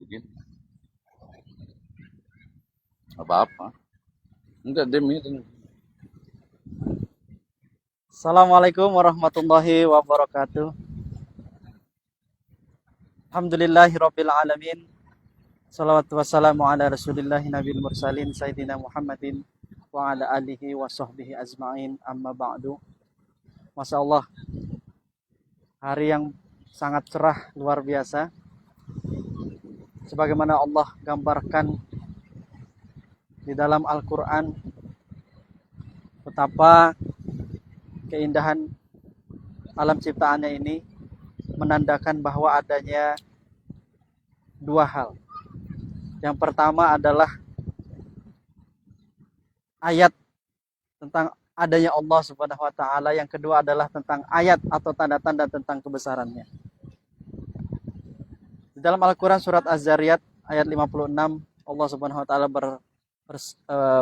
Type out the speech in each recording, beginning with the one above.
mungkin apa-apa. Enggak demi itu. Assalamualaikum warahmatullahi wabarakatuh. Alhamdulillahirabbil alamin. Salawatu wassalamu ala Rasulillahi nabil mursalin sayyidina Muhammadin wa ala alihi wa sahbihi ajmain. Amma ba'du. Masya Allah, hari yang sangat cerah luar biasa. Sebagaimana Allah gambarkan di dalam Al-Qur'an betapa keindahan alam ciptaannya ini menandakan bahwa adanya dua hal. Yang pertama adalah ayat tentang adanya Allah Subhanahu wa taala, yang kedua adalah tentang ayat atau tanda-tanda tentang kebesarannya. Di dalam Al-Qur'an surat Az-Zariyat ayat 56, Allah Subhanahu wa taala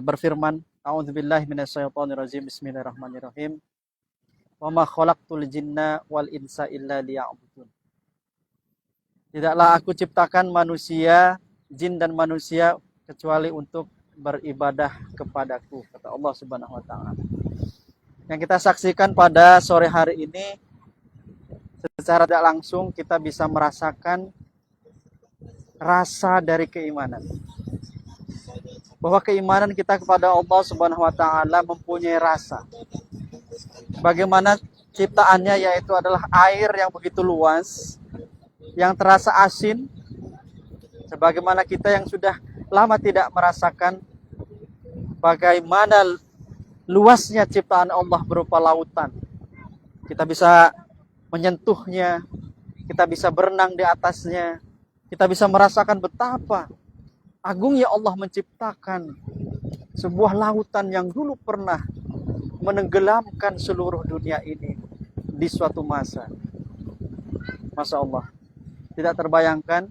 berfirman, A'udzubillahi minasyaitonirrajim. Bismillahirrahmanirrahim. Wa ma khalaqtul jinna wal insa illa liya'budun. Tidaklah aku ciptakan manusia, jin dan manusia kecuali untuk beribadah kepadaku, kata Allah Subhanahu wa taala. Yang kita saksikan pada sore hari ini, secara tidak langsung kita bisa merasakan rasa dari keimanan. Bahwa keimanan kita kepada Allah Subhanahu wa taala mempunyai rasa. Bagaimana ciptaannya, yaitu adalah air yang begitu luas, yang terasa asin, sebagaimana kita yang sudah lama tidak merasakan bagaimana luasnya ciptaan Allah berupa lautan. Kita bisa menyentuhnya, kita bisa berenang di atasnya, kita bisa merasakan betapa agungnya Allah menciptakan sebuah lautan yang dulu pernah menenggelamkan seluruh dunia ini di suatu masa. Masya Allah, tidak terbayangkan.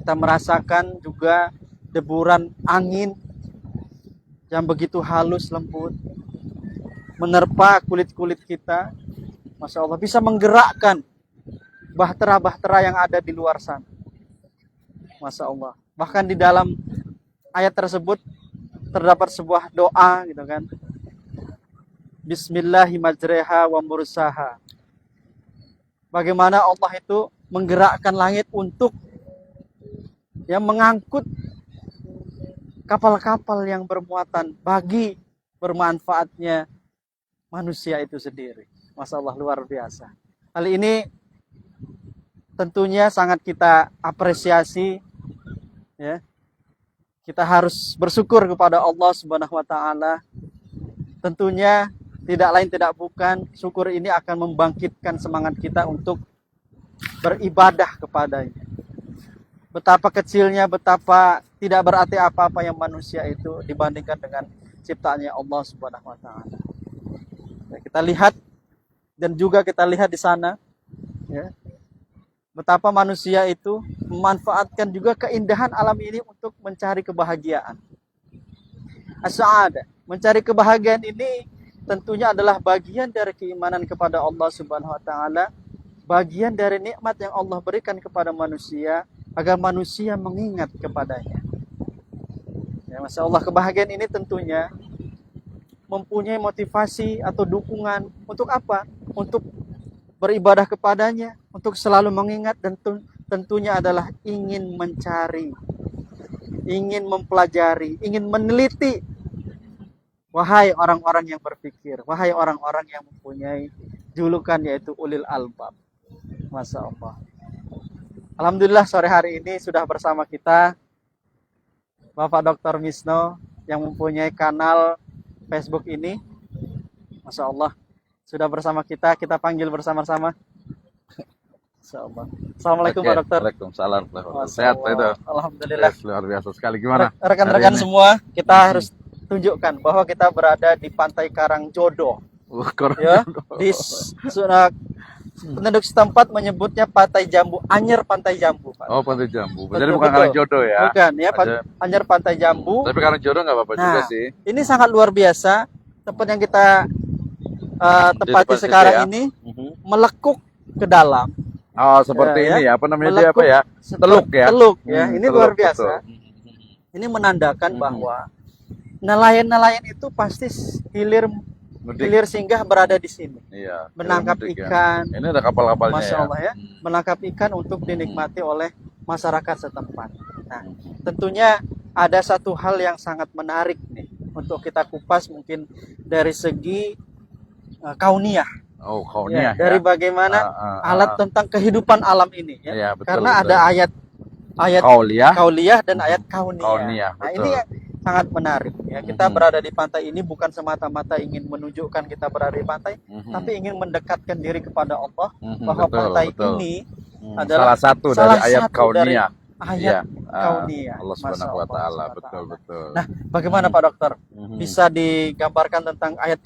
Kita merasakan juga deburan angin yang begitu halus lembut menerpa kulit-kulit kita. Masya Allah, bisa menggerakkan bahtera-bahtera yang ada di luar sana. Masya Allah. Bahkan di dalam ayat tersebut terdapat sebuah doa gitu kan. Bismillahirrahmanirrahim wa mursaha. Bagaimana Allah itu menggerakkan langit untuk yang mengangkut kapal-kapal yang bermuatan bagi bermanfaatnya manusia itu sendiri. Masya Allah, luar biasa. Hal ini tentunya sangat kita apresiasi, ya. Kita harus bersyukur kepada Allah Subhanahu wa taala. Tentunya tidak lain tidak bukan, syukur ini akan membangkitkan semangat kita untuk beribadah kepadanya. Betapa kecilnya, betapa tidak berarti apa-apa yang manusia itu dibandingkan dengan ciptaannya Allah Subhanahu wa taala. Ya, kita lihat dan juga kita lihat di sana, ya, betapa manusia itu memanfaatkan juga keindahan alam ini untuk mencari kebahagiaan. As-sa'adah, mencari kebahagiaan ini tentunya adalah bagian dari keimanan kepada Allah Subhanahu wa taala, bagian dari nikmat yang Allah berikan kepada manusia agar manusia mengingat kepadanya. Ya, Masya Allah, kebahagiaan ini tentunya mempunyai motivasi atau dukungan untuk apa? Untuk beribadah kepadanya, untuk selalu mengingat, dan tentunya adalah ingin mencari, ingin mempelajari, ingin meneliti. Wahai orang-orang yang berpikir, wahai orang-orang yang mempunyai julukan yaitu ulil albab. Masya Allah. Alhamdulillah sore hari ini sudah bersama kita Bapak Dr. Misno yang mempunyai kanal Facebook ini. Masya Allah, sudah bersama kita, kita panggil bersama-sama. Masya Allah. Assalamualaikum Pak Dokter. Waalaikumsalam. Sehat Pak itu. Alhamdulillah. Luar biasa sekali. Gimana? Rekan-rekan semua, kita harus tunjukkan bahwa kita berada di Pantai Karangjodo. Ya, di penduduk setempat menyebutnya Pantai Jambu, Anyer Pantai Jambu, Pak. Oh, Pantai Jambu. Jadi bukan Karangjodo ya? Bukan ya, Anyer Pantai Jambu. Tapi Karangjodo nggak apa-apa juga sih. Ini sangat luar biasa. Tempat yang kita tempati sekarang ini melekuk ke dalam. Oh, seperti Ya, ini ya, apa namanya dia apa melekuk ya? Teluk ya. Teluk ya. Ini teluk, luar biasa. betul. Ini menandakan Mhm. bahwa nelayan-nelayan itu pasti hilir Mudik. hilir singgah berada di sini. Iya. Menangkap mudik ya. ikan, Ini ada kapal-kapalnya Masya ya. Allah ya, menangkap ikan untuk dinikmati oleh masyarakat setempat. Nah, tentunya ada satu hal yang sangat menarik nih untuk kita kupas mungkin dari segi kauniyah. Oh, kau Ya, nih dari ya. bagaimana alat tentang kehidupan alam ini ya. Iya, betul, Karena betul. ada ayat Kauliah. kauliyah dan ayat kauniyah. Kauniyah, Nah, betul. ini yang sangat menarik ya. Kita berada di pantai ini bukan semata-mata ingin menunjukkan kita berada di pantai, tapi ingin mendekatkan diri kepada Allah bahwa betul, pantai betul. ini Salah adalah satu dari salah ayat satu dari kauniyah. ayat Iya, kauniyah. Allah Masya Subhanahu wa Allah, taala, Subhanahu wa betul, ta'ala. betul. Nah, bagaimana Pak Dokter? Mhm. Bisa digambarkan tentang ayat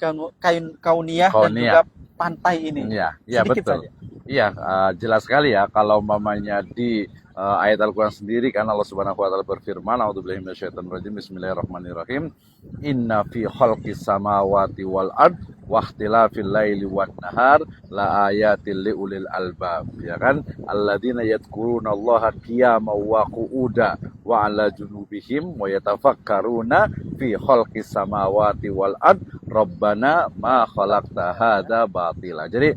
kauniyah dan Kauniyah. juga pantai ini? Iya, iya Sedikit betul. saja. Iya, jelas sekali ya kalau mamanya di ayat Al-Quran sendiri kan Allah Subhanahu wa taala berfirman, A'udzubillahi minasyaitonir rajim, Bismillahirrahmanirrahim. Inna fi khalqis samawati wal ard wa ikhtilafil laili wan nahar la ayatil liulil albab. Ya kan? Alladzina yadhkuruna Allaha qiyaman wa qu'uda wa 'ala junubihim wa yatafakkaruna fi khalqis samawati wal ard Rabbana ma khalaqta hadza batila. Jadi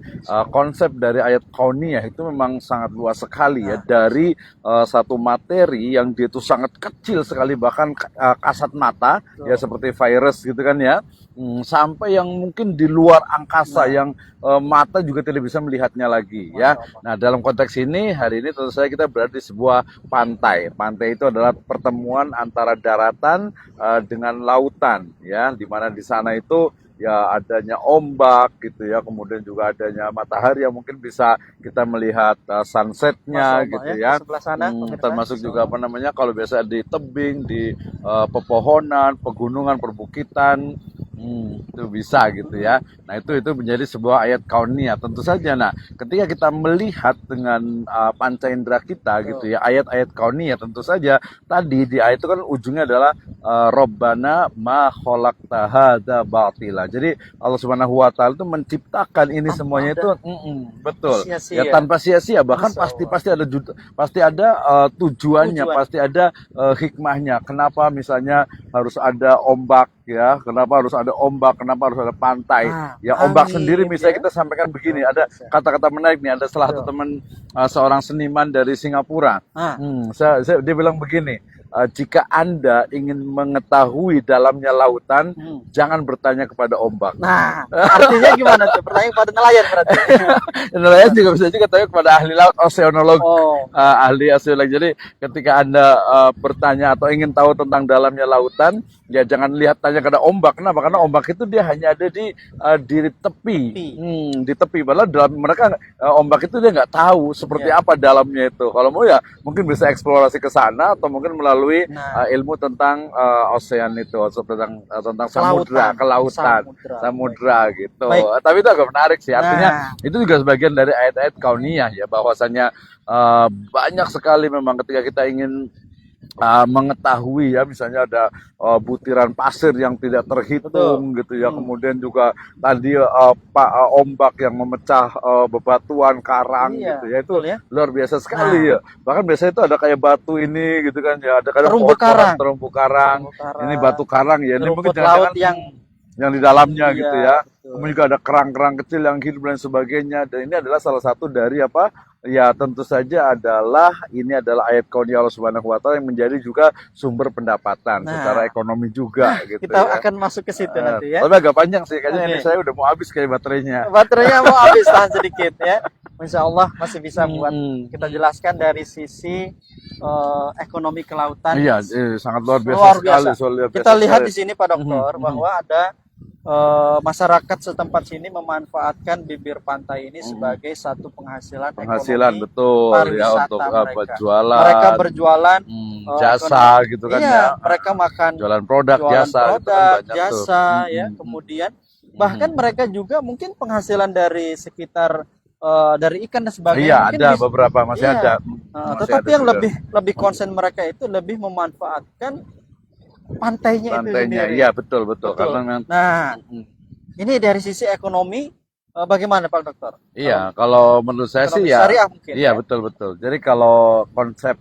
konsep dari ayat kauniyah itu memang sangat luas sekali ya, dari satu materi yang dia itu sangat kecil sekali bahkan kasat mata ya seperti virus gitu kan ya, sampai yang mungkin di luar angkasa yang mata juga tidak bisa melihatnya lagi ya. Nah, dalam konteks ini hari ini tentu saja kita berada di sebuah pantai. Pantai itu adalah pertemuan antara daratan dengan lautan ya, di mana di sana itu ya adanya ombak gitu ya, kemudian juga adanya matahari yang mungkin bisa kita melihat sunsetnya gitu ya. Sebelah sana, Termasuk juga apa namanya kalau biasa di tebing, di pepohonan, pegunungan, perbukitan. Itu bisa gitu ya. Nah itu menjadi sebuah ayat kauniyah tentu saja. Nah ketika kita melihat dengan panca indera kita gitu ya, ayat-ayat kauniyah tentu saja tadi di ayat itu kan ujungnya adalah Rabbana ma khalaqta hadza batila. Jadi Allah Subhanahu wa taala itu menciptakan ini semuanya itu betul. Ya tanpa sia-sia, bahkan pasti ada tujuannya, pasti ada hikmahnya. Kenapa misalnya harus ada ombak ya, kenapa harus ada ombak, kenapa harus ada pantai. Ya ombak sendiri misalnya kita sampaikan begini, ada kata-kata menarik nih, ada salah satu teman seorang seniman dari Singapura. Dia bilang begini, jika Anda ingin mengetahui dalamnya lautan, jangan bertanya kepada ombak. Nah, artinya gimana tuh? Bertanya kepada nelayan berarti. Nelayan juga bisa juga tanya kepada ahli laut, oceanolog, ahli oceanolog. Jadi ketika Anda bertanya atau ingin tahu tentang dalamnya lautan, ya jangan tanya kepada ombak. Kenapa? Karena ombak itu dia hanya ada di tepi. Di tepi. Padahal dalam mereka ombak itu dia nggak tahu seperti apa dalamnya itu. Kalau mau ya mungkin bisa eksplorasi ke sana atau mungkin melalui ilmu tentang ocean itu, tentang samudra, kelautan, samudra gitu. Tapi itu agak menarik sih. Artinya itu juga sebagian dari ayat-ayat kauniyah ya, bahwasanya banyak sekali memang ketika kita ingin mengetahui ya, misalnya ada butiran pasir yang tidak terhitung gitu ya, kemudian juga tadi ombak yang memecah bebatuan karang gitu ya, itu luar biasa sekali ya. Bahkan biasanya itu ada kayak batu ini gitu kan ya, ada kayak terumbu karang, ini batu karang ya, ini mungkin laut yang di dalamnya gitu ya. Kemudian juga ada kerang-kerang kecil yang hidup dan sebagainya. Dan ini adalah salah satu dari apa? Ya tentu saja ini adalah ayat kauniyah Allah Subhanahu wa taala yang menjadi juga sumber pendapatan secara ekonomi juga gitu. Kita akan masuk ke situ nanti ya. Tapi agak panjang sih, kayaknya ini saya udah mau habis kayak baterainya. Baterainya mau habis, tahan sedikit ya. Insya Allah masih bisa buat kita jelaskan dari sisi ekonomi kelautan. Iya, sangat luar biasa sekali. Kita lihat di sini Pak Dokter bahwa ada masyarakat setempat sini memanfaatkan bibir pantai ini sebagai satu penghasilan ekonomi, betul ya, untuk jualan. Mereka berjualan jasa gitu kan ya. Mereka makan jualan produk jasa gitu kan, jasa ya. Kemudian bahkan mereka juga mungkin penghasilan dari sekitar dari ikan dan sebagainya. Iya, ada beberapa masih ada. Tetapi yang lebih konsen mereka itu lebih memanfaatkan pantainya itu sendiri. Iya betul. Karena nah, ini dari sisi ekonomi Bagaimana Pak Dokter? Iya, kalau menurut saya sih Ekonomi ya, syariah mungkin iya ya. betul betul. Jadi kalau konsep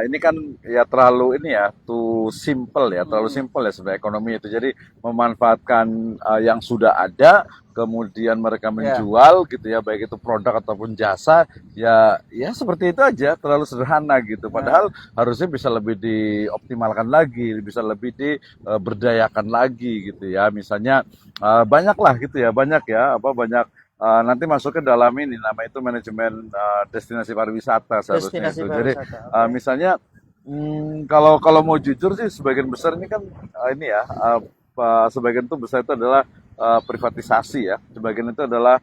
ini kan ya terlalu ini ya, too simple ya, terlalu Hmm, simple ya sebenarnya ekonomi itu. Jadi memanfaatkan yang sudah ada, kemudian mereka ya. menjual gitu ya, baik itu produk ataupun jasa, ya ya seperti itu aja, terlalu sederhana gitu. Padahal Nah, harusnya bisa lebih dioptimalkan lagi, bisa lebih diberdayakan lagi gitu ya. Misalnya banyak lah gitu ya, banyak ya, apa banyak nanti masuk ke dalam ini nama itu manajemen destinasi pariwisata seharusnya destinasi itu. Jadi pariwisata. Oke. misalnya kalau kalau mau jujur sih sebagian besar ini kan ini ya sebagian itu besar itu adalah privatisasi ya. Sebagian itu adalah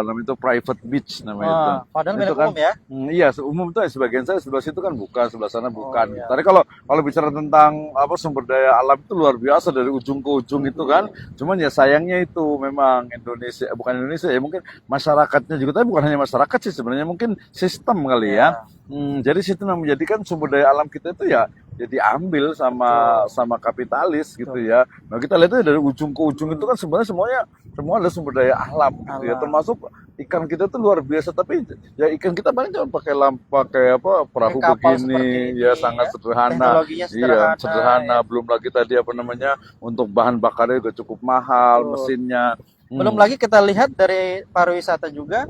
namanya itu private beach namanya itu. Wah, padahal Itu milik kan umum ya. iya umum tuh sebagian saya sebelah situ kan bukan, sebelah sana Oh bukan. iya. Tapi kalau kalau bicara tentang apa sumber daya alam itu luar biasa dari ujung ke ujung itu kan. Cuman ya sayangnya itu memang Indonesia bukan Indonesia ya mungkin masyarakatnya juga tapi bukan hanya masyarakat sih sebenarnya mungkin sistem kali ya. Ya, Jadi sistem yang menjadikan sumber daya alam kita itu ya diambil sama betul. sama kapitalis gitu Betul. ya. Nah kita lihat itu dari ujung ke ujung itu kan sebenarnya semuanya semua ada sumber daya alam gitu ya. Alam. Termasuk ikan kita tuh luar biasa tapi ya ikan kita paling cuma pakai pakai apa Pakai perahu kapal seperti begini ya ini sangat ya. sederhana. Teknologinya Iya, sederhana sederhana. ya. Belum lagi tadi apa namanya untuk bahan bakarnya juga cukup mahal Betul. mesinnya. Belum Hmm, lagi kita lihat dari pariwisata juga,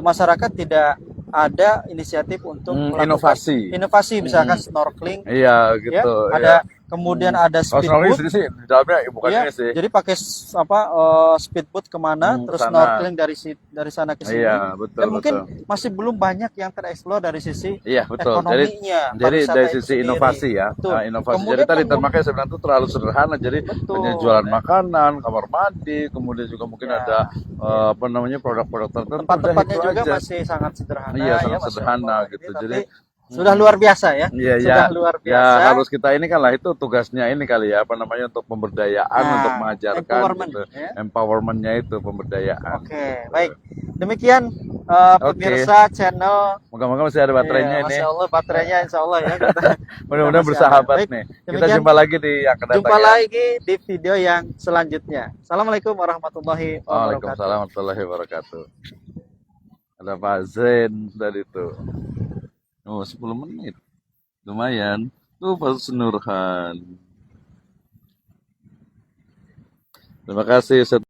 masyarakat tidak ada inisiatif untuk melakukan inovasi. inovasi, misalkan Hmm, snorkeling, iya ya, gitu ya. ada kemudian ada Kalau snorkeling speedboat, sendiri sih di dalamnya bukan ya, ini sih. jadi pakai speedboat kemana, Ke terus sana. snorkeling dari sana ke Iya, sini, betul dan mungkin betul. masih belum banyak yang tereksplor dari sisi Iya betul. ekonominya Jadi dari pariwisata itu sisi sendiri, inovasi ya, betul. inovasi. Jadi Kemudian tadi termakanya saya bilang itu terlalu sederhana. Jadi hanya betul jualan ya, makanan, kamar mandi, kemudian juga mungkin ada ya. apa namanya produk-produk tertentu. Udah Tempat-tempatnya itu juga aja. masih sangat Iya sederhana ya, sangat Masya sederhana Allah. Ini gitu. Jadi tapi sudah mm, luar biasa ya, iya ya sudah luar ya biasa. harus kita ini kan lah itu tugasnya ini kali ya apa namanya untuk pemberdayaan untuk Nah, mengajarkan empowerment gitu. ya. Empowermentnya itu pemberdayaan Oke, gitu. baik. Demikian Oke, pemirsa channel. moga-moga masih ada Iya, baterainya ini. Masya Allah baterainya Insya Allah ya kita Mudah-mudahan masih ada. bersahabat Baik, nih. Kita demikian jumpa lagi di yang akan datang jumpa ya. lagi di video yang selanjutnya. Assalamualaikum warahmatullahi Waalaikumsalam wabarakatuh. warahmatullahi wabarakatuh. Ada Pak Zain tadi tuh. Oh, 10 menit. Lumayan. Tuh Pak Nurhan. Terima kasih.